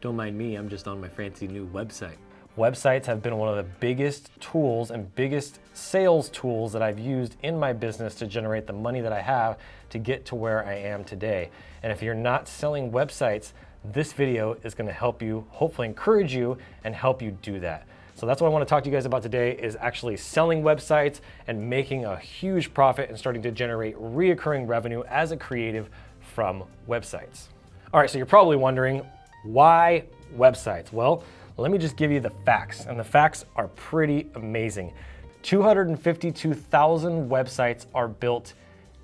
Don't mind me, I'm just on my fancy new website. Websites have been one of the biggest tools and biggest sales tools that I've used in my business to generate the money that I have to get to where I am today. And if you're not selling websites, this video is going to help you, hopefully encourage you and help you do that. So that's what I want to talk to you guys about today, is actually selling websites and making a huge profit and starting to generate reoccurring revenue as a creative from websites. All right, so you're probably wondering, why websites? Well, let me just give you the facts, and the facts are pretty amazing. 252,000 websites are built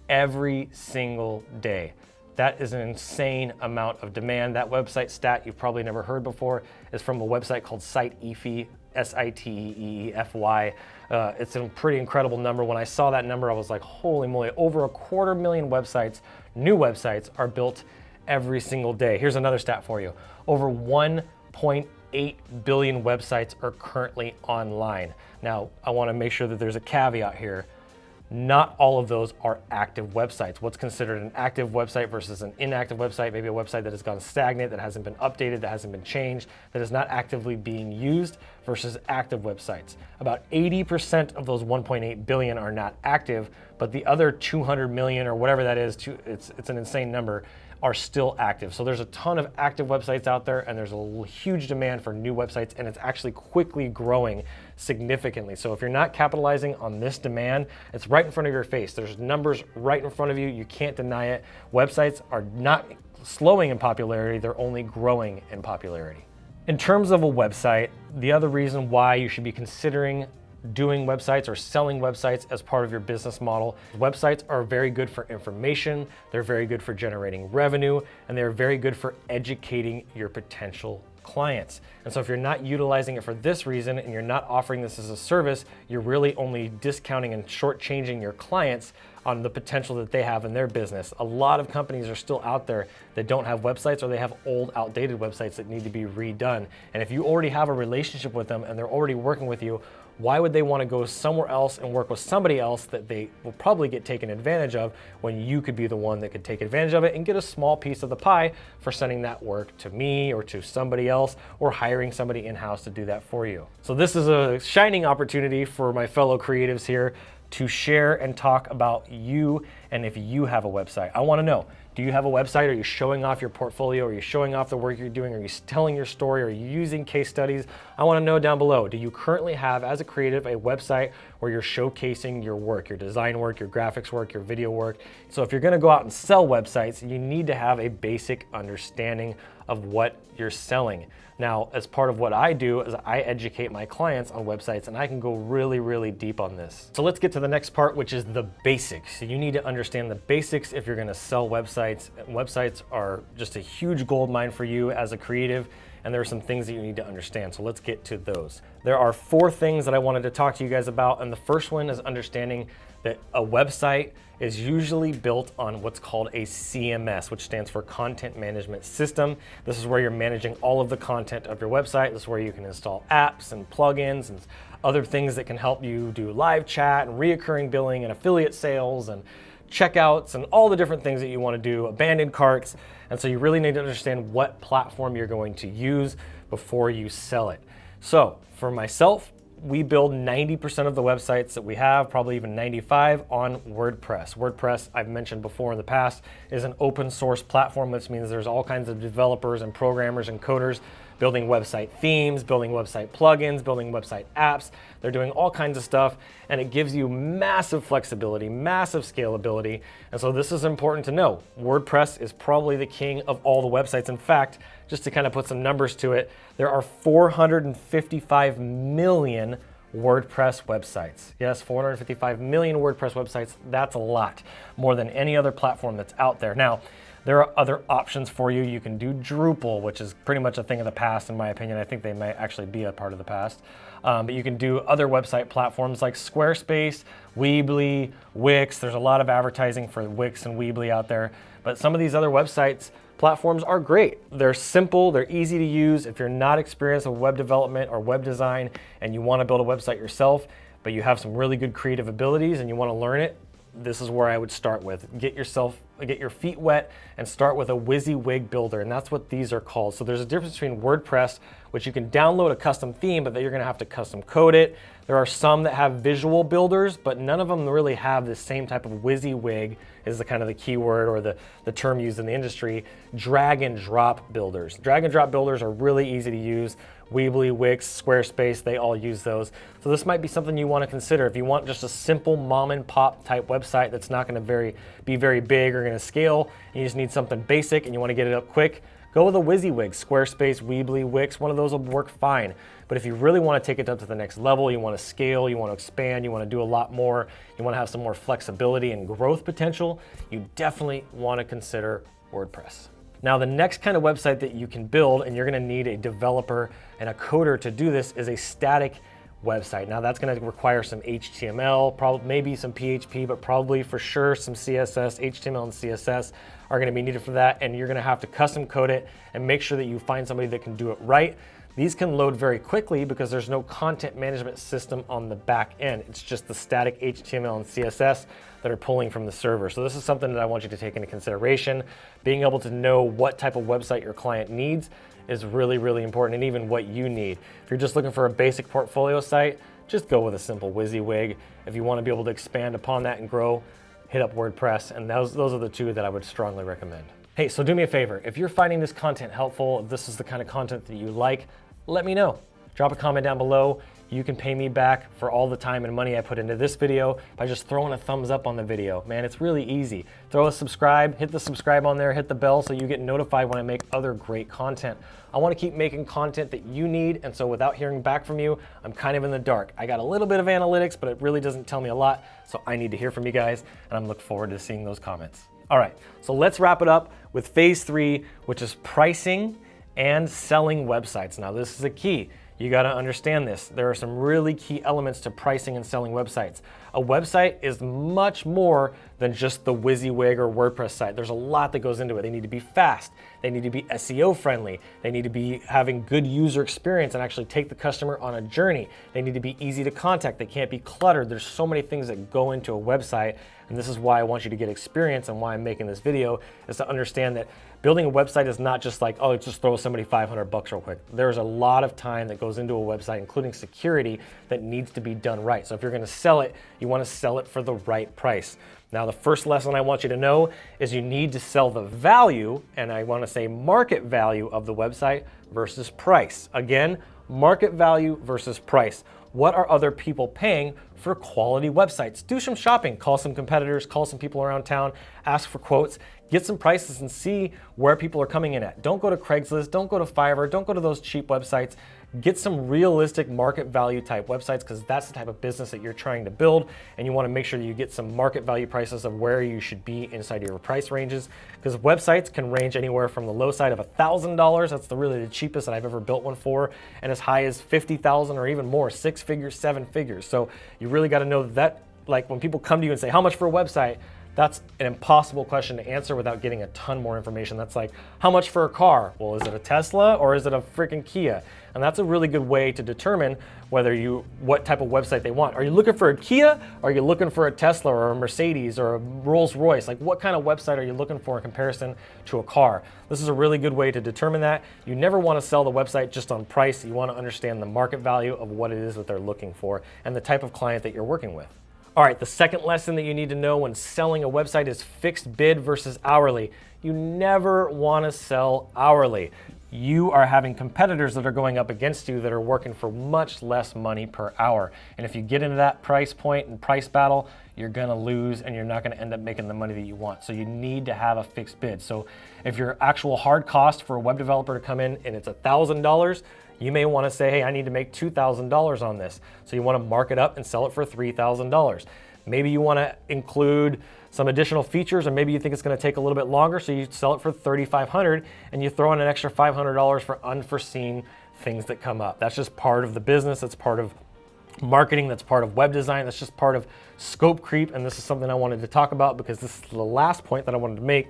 every single day. That is an insane amount of demand. That website stat you've probably never heard before is from a website called Siteefy, Siteefy. It's a pretty incredible number. When I saw that number, I was like, holy moly, over 250,000 websites, new websites, are built every single day. Here's another stat for you. Over 1.8 billion websites are currently online. Now, I want to make sure that there's a caveat here. Not all of those are active websites. What's considered an active website versus an inactive website? Maybe a website that has gone stagnant, that hasn't been updated, that hasn't been changed, that is not actively being used, versus active websites. About 80% of those 1.8 billion are not active, but the other 200 million or whatever that is, it's an insane number, are still active. So there's a ton of active websites out there, and there's a huge demand for new websites, and it's actually quickly growing significantly. So if you're not capitalizing on this demand, it's right in front of your face. There's numbers right in front of you. You can't deny it. Websites are not slowing in popularity, they're only growing in popularity. In terms of a website, the other reason why you should be considering doing websites or selling websites as part of your business model. Websites are very good for information, they're very good for generating revenue, and they're very good for educating your potential clients. And so if you're not utilizing it for this reason and you're not offering this as a service, you're really only discounting and shortchanging your clients on the potential that they have in their business. A lot of companies are still out there that don't have websites, or they have old, outdated websites that need to be redone. And if you already have a relationship with them and they're already working with you, why would they want to go somewhere else and work with somebody else that they will probably get taken advantage of, when you could be the one that could take advantage of it and get a small piece of the pie for sending that work to me or to somebody else, or hiring somebody in-house to do that for you? So this is a shining opportunity for my fellow creatives here to share and talk about you, and if you have a website. I want to know, do you have a website? Are you showing off your portfolio? Are you showing off the work you're doing? Are you telling your story? Are you using case studies? I want to know down below, do you currently have, as a creative, a website where you're showcasing your work, your design work, your graphics work, your video work? So if you're going to go out and sell websites, you need to have a basic understanding of what you're selling. Now, as part of what I do is I educate my clients on websites, and I can go really, really deep on this. So let's get to the next part, which is the basics. So you need to understand the basics if you're gonna sell websites. Websites are just a huge goldmine for you as a creative, and there are some things that you need to understand. So let's get to those. There are 4 things that I wanted to talk to you guys about, and the first one is understanding that a website is usually built on what's called a CMS, which stands for Content Management System. This is where you're managing all of the content of your website. This is where you can install apps and plugins and other things that can help you do live chat and reoccurring billing and affiliate sales and checkouts and all the different things that you want to do, abandoned carts. And so you really need to understand what platform you're going to use before you sell it. So for myself, we build 90% of the websites that we have, probably even 95, on WordPress. WordPress, I've mentioned before in the past, is an open source platform, which means there's all kinds of developers and programmers and coders building website themes, building website plugins, building website apps. They're doing all kinds of stuff, and it gives you massive flexibility, massive scalability. And so this is important to know. WordPress is probably the king of all the websites. In fact, just to kind of put some numbers to it, there are 455 million WordPress websites. Yes, 455 million WordPress websites. That's a lot, more than any other platform that's out there. Now, there are other options for you. You can do Drupal, which is pretty much a thing of the past, in my opinion. I think they might actually be a part of the past. But you can do other website platforms like Squarespace, Weebly, Wix. There's a lot of advertising for Wix and Weebly out there. But some of these other websites platforms are great. They're simple, they're easy to use. If you're not experienced with web development or web design and you want to build a website yourself, but you have some really good creative abilities and you want to learn it, this is where I would start with. Get yourself get your feet wet and start with a WYSIWYG builder, and that's what these are called. So there's a difference between WordPress, which you can download a custom theme, but then you're gonna have to custom code it. There are some that have visual builders, but none of them really have the same type of WYSIWYG, is the kind of the keyword or the term used in the industry, drag and drop builders. Drag and drop builders are really easy to use. Weebly, Wix, Squarespace, they all use those. So this might be something you want to consider. If you want just a simple mom and pop type website that's not going to be very big or going to scale, and you just need something basic and you want to get it up quick, go with a WYSIWYG, Squarespace, Weebly, Wix, one of those will work fine. But if you really want to take it up to the next level, you want to scale, you want to expand, you want to do a lot more, you want to have some more flexibility and growth potential, you definitely want to consider WordPress. Now, the next kind of website that you can build, and you're gonna need a developer and a coder to do this, is a static website. Now, that's gonna require some HTML, probably maybe some PHP, but probably for sure some CSS. HTML and CSS are gonna be needed for that, and you're gonna have to custom code it and make sure that you find somebody that can do it right. These can load very quickly because there's no content management system on the back end. It's just the static HTML and CSS that are pulling from the server. So this is something that I want you to take into consideration. Being able to know what type of website your client needs is really, really important, and even what you need. If you're just looking for a basic portfolio site, just go with a simple WYSIWYG. If you want to be able to expand upon that and grow, hit up WordPress, and those are the two that I would strongly recommend. Hey, so do me a favor. If you're finding this content helpful, if this is the kind of content that you like, let me know. Drop a comment down below. You can pay me back for all the time and money I put into this video by just throwing a thumbs up on the video. Man, it's really easy. Throw a subscribe, hit the subscribe on there, hit the bell so you get notified when I make other great content. I want to keep making content that you need, and so without hearing back from you, I'm kind of in the dark. I got a little bit of analytics, but it really doesn't tell me a lot, so I need to hear from you guys, and I'm looking forward to seeing those comments. All right, so let's wrap it up with phase 3, which is pricing and selling websites. Now, this is a key. You gotta understand this. There are some really key elements to pricing and selling websites. A website is much more than just the WYSIWYG or WordPress site. There's a lot that goes into it. They need to be fast. They need to be SEO friendly. They need to be having good user experience and actually take the customer on a journey. They need to be easy to contact. They can't be cluttered. There's so many things that go into a website, and this is why I want you to get experience, and why I'm making this video is to understand that building a website is not just like, oh, just throw somebody 500 bucks real quick. There's a lot of time that goes into a website, including security, that needs to be done right. So if you're gonna sell it, you wanna sell it for the right price. Now, the first lesson I want you to know is you need to sell the value, and I wanna say market value of the website versus price. Again, market value versus price. What are other people paying for quality websites? Do some shopping, call some competitors, call some people around town, ask for quotes, get some prices and see where people are coming in at. Don't go to Craigslist, don't go to Fiverr, don't go to those cheap websites. Get some realistic market value type websites, because that's the type of business that you're trying to build, and you want to make sure that you get some market value prices of where you should be inside your price ranges, because websites can range anywhere from the low side of $1,000, that's really the cheapest that I've ever built one for, and as high as 50,000 or even more, 6 figures, 7 figures. So you really got to know that, like when people come to you and say, how much for a website? That's an impossible question to answer without getting a ton more information. That's like, how much for a car? Well, is it a Tesla or is it a freaking Kia? And that's a really good way to determine what type of website they want. Are you looking for a Kia? Or are you looking for a Tesla or a Mercedes or a Rolls Royce? Like, what kind of website are you looking for in comparison to a car? This is a really good way to determine that. You never want to sell the website just on price. You want to understand the market value of what it is that they're looking for and the type of client that you're working with. All right, the second lesson that you need to know when selling a website is fixed bid versus hourly. You never want to sell hourly. You are having competitors that are going up against you that are working for much less money per hour. And if you get into that price point and price battle, you're gonna lose and you're not gonna end up making the money that you want. So you need to have a fixed bid. So if your actual hard cost for a web developer to come in and it's $1,000, you may want to say, hey, I need to make $2,000 on this. So you want to mark it up and sell it for $3,000. Maybe you want to include some additional features, or maybe you think it's going to take a little bit longer, so you sell it for $3,500 and you throw in an extra $500 for unforeseen things that come up. That's just part of the business. That's part of marketing. That's part of web design. That's just part of scope creep. And this is something I wanted to talk about because this is the last point that I wanted to make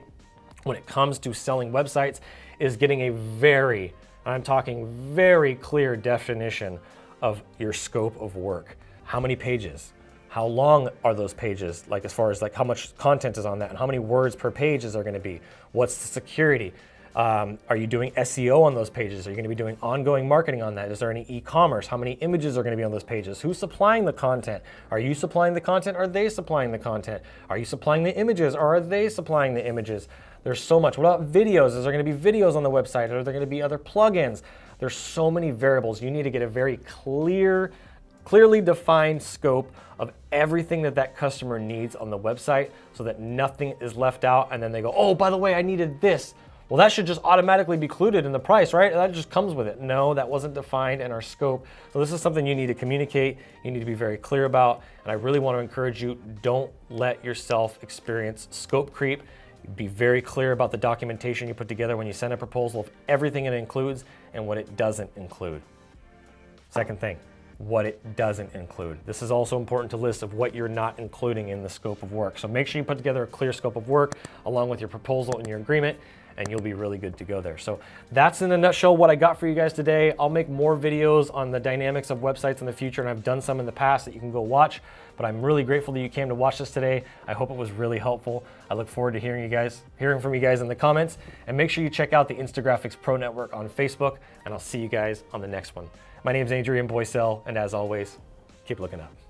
when it comes to selling websites, is getting a very, I'm talking very clear definition of your scope of work. How many pages? How long are those pages? Like as far as like how much content is on that and how many words per page is there going to be? What's the security? Are you doing SEO on those pages? Are you going to be doing ongoing marketing on that? Is there any e-commerce? How many images are going to be on those pages? Who's supplying the content? Are you supplying the content? Are they supplying the content? Are you supplying the images or are they supplying the images? There's so much. What about videos? Is there going to be videos on the website? Are there going to be other plugins? There's so many variables. You need to get a very clearly defined scope of everything that customer needs on the website so that nothing is left out and then they go, oh, by the way, I needed this. Well, that should just automatically be included in the price, right? That just comes with it. No, that wasn't defined in our scope. So this is something you need to communicate. You need to be very clear about. And I really want to encourage you, don't let yourself experience scope creep. Be very clear about the documentation you put together when you send a proposal of everything it includes and what it doesn't include. Second thing, what it doesn't include. This is also important to list of what you're not including in the scope of work. So make sure you put together a clear scope of work along with your proposal and your agreement, and you'll be really good to go there. So that's in a nutshell what I got for you guys today. I'll make more videos on the dynamics of websites in the future, and I've done some in the past that you can go watch, but I'm really grateful that you came to watch this today. I hope it was really helpful. I look forward to hearing from you guys in the comments, and make sure you check out the Instagraphics Pro Network on Facebook, and I'll see you guys on the next one. My name is Adrian Boycell, and as always, keep looking up.